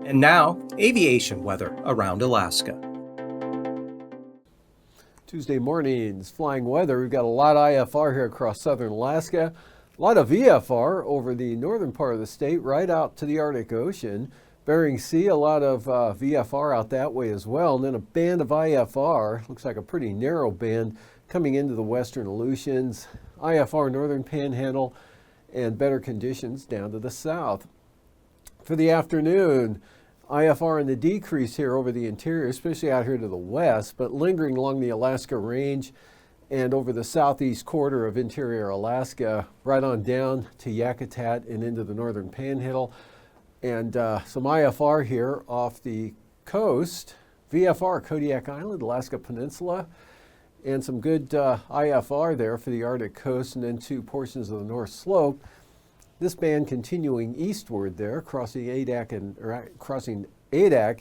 And now, aviation weather around Alaska. Tuesday mornings, flying weather. We've got a lot of IFR here across southern Alaska. A lot of VFR over the northern part of the state, right out to the Arctic Ocean. Bering Sea, a lot of VFR out that way as well. And then a band of IFR, looks like a pretty narrow band, coming into the western Aleutians. IFR northern panhandle, and better conditions down to the south. For the afternoon, IFR in the decrease here over the interior, especially out here to the west, but lingering along the Alaska Range and over the southeast quarter of interior Alaska, right on down to Yakutat and into the northern panhandle. And some IFR here off the coast, VFR, Kodiak Island, Alaska Peninsula, and some good IFR there for the Arctic coast and then two portions of the North Slope. This band continuing eastward there, crossing Adak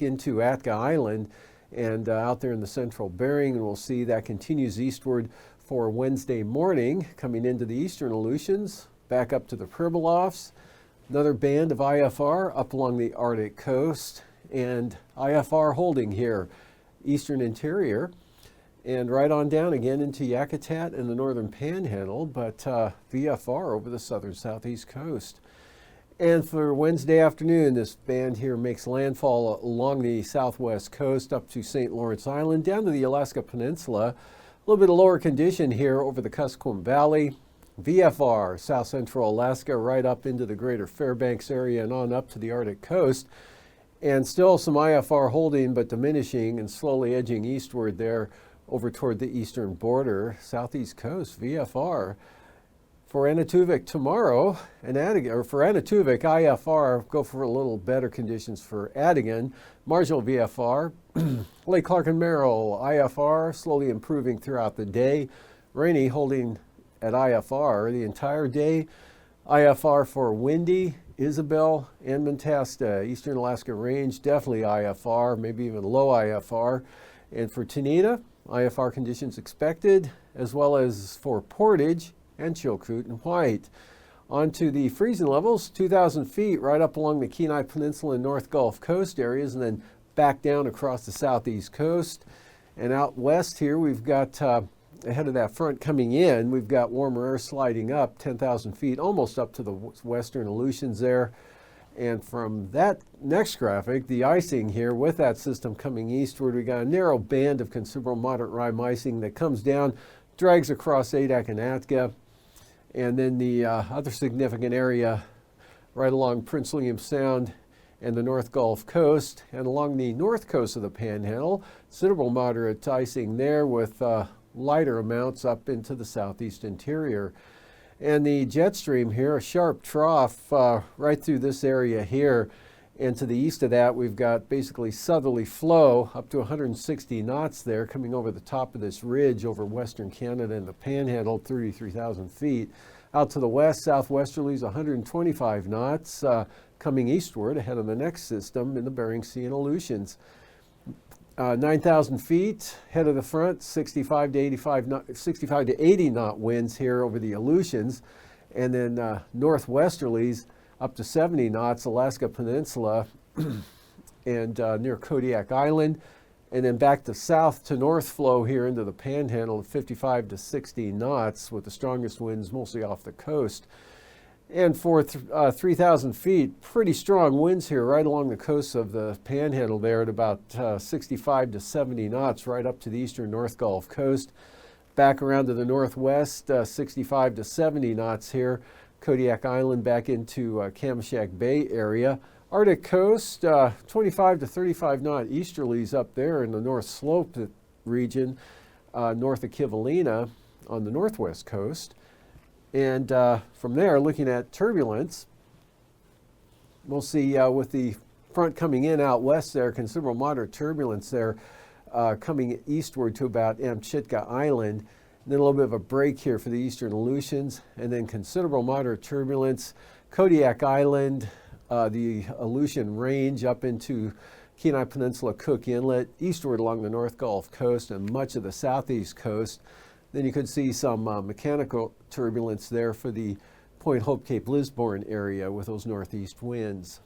into Atka Island and out there in the central Bering, and we'll see that continues eastward for Wednesday morning, coming into the eastern Aleutians, back up to the Pribilofs. Another band of IFR up along the Arctic coast, and IFR holding here, eastern interior, and right on down again into Yakutat and the northern panhandle, but VFR over the southern southeast coast. And for Wednesday afternoon, this band here makes landfall along the southwest coast up to St. Lawrence Island, down to the Alaska Peninsula. A little bit of lower condition here over the Kuskokwim Valley. VFR, south central Alaska, right up into the greater Fairbanks area and on up to the Arctic coast. And still some IFR holding but diminishing and slowly edging eastward there over toward the eastern border, southeast coast, VFR. For Anaktuvuk tomorrow, for Anaktuvuk, IFR, go for a little better conditions for Adigan. Marginal VFR, Lake Clark and Merrill, IFR, slowly improving throughout the day. Rainy holding at IFR the entire day. IFR for Windy, Isabel, and Mentasta, Eastern Alaska Range, definitely IFR, maybe even low IFR. And for Tanita, IFR conditions expected, as well as for Portage and Chilkoot and White. On to the freezing levels, 2,000 feet right up along the Kenai Peninsula and North Gulf Coast areas, and then back down across the southeast coast. And out west here, we've got, ahead of that front coming in, we've got warmer air sliding up 10,000 feet, almost up to the western Aleutians there. And from that next graphic, the icing here with that system coming eastward, we got a narrow band of considerable moderate rime icing that comes down, drags across Adak and Atka. And then the other significant area right along Prince William Sound and the North Gulf Coast, and along the north coast of the Panhandle, considerable moderate icing there with lighter amounts up into the southeast interior. And the jet stream here, a sharp trough right through this area here. And to the east of that, we've got basically southerly flow up to 160 knots there coming over the top of this ridge over western Canada and the Panhandle, 33,000 feet. Out to the west, southwesterlies 125 knots coming eastward ahead of the next system in the Bering Sea and Aleutians. 9,000 feet, head of the front, 65 to 80 knot winds here over the Aleutians, and then northwesterlies up to 70 knots, Alaska Peninsula, and near Kodiak Island, and then back to south to north flow here into the Panhandle at 55 to 60 knots with the strongest winds mostly off the coast. And for 3,000 feet, pretty strong winds here right along the coast of the Panhandle there at about 65 to 70 knots right up to the eastern North Gulf Coast. Back around to the northwest, 65 to 70 knots here. Kodiak Island back into Kamishak Bay area. Arctic coast, 25 to 35 knot easterlies up there in the North Slope region, north of Kivalina on the northwest coast. And from there, looking at turbulence, we'll see with the front coming in out west there, considerable moderate turbulence there coming eastward to about Amchitka Island. And then a little bit of a break here for the eastern Aleutians, and then considerable moderate turbulence, Kodiak Island, the Aleutian Range up into Kenai Peninsula, Cook Inlet, eastward along the North Gulf Coast and much of the southeast coast. Then you could see some mechanical turbulence there for the Point Hope, Cape Lisburne area with those northeast winds.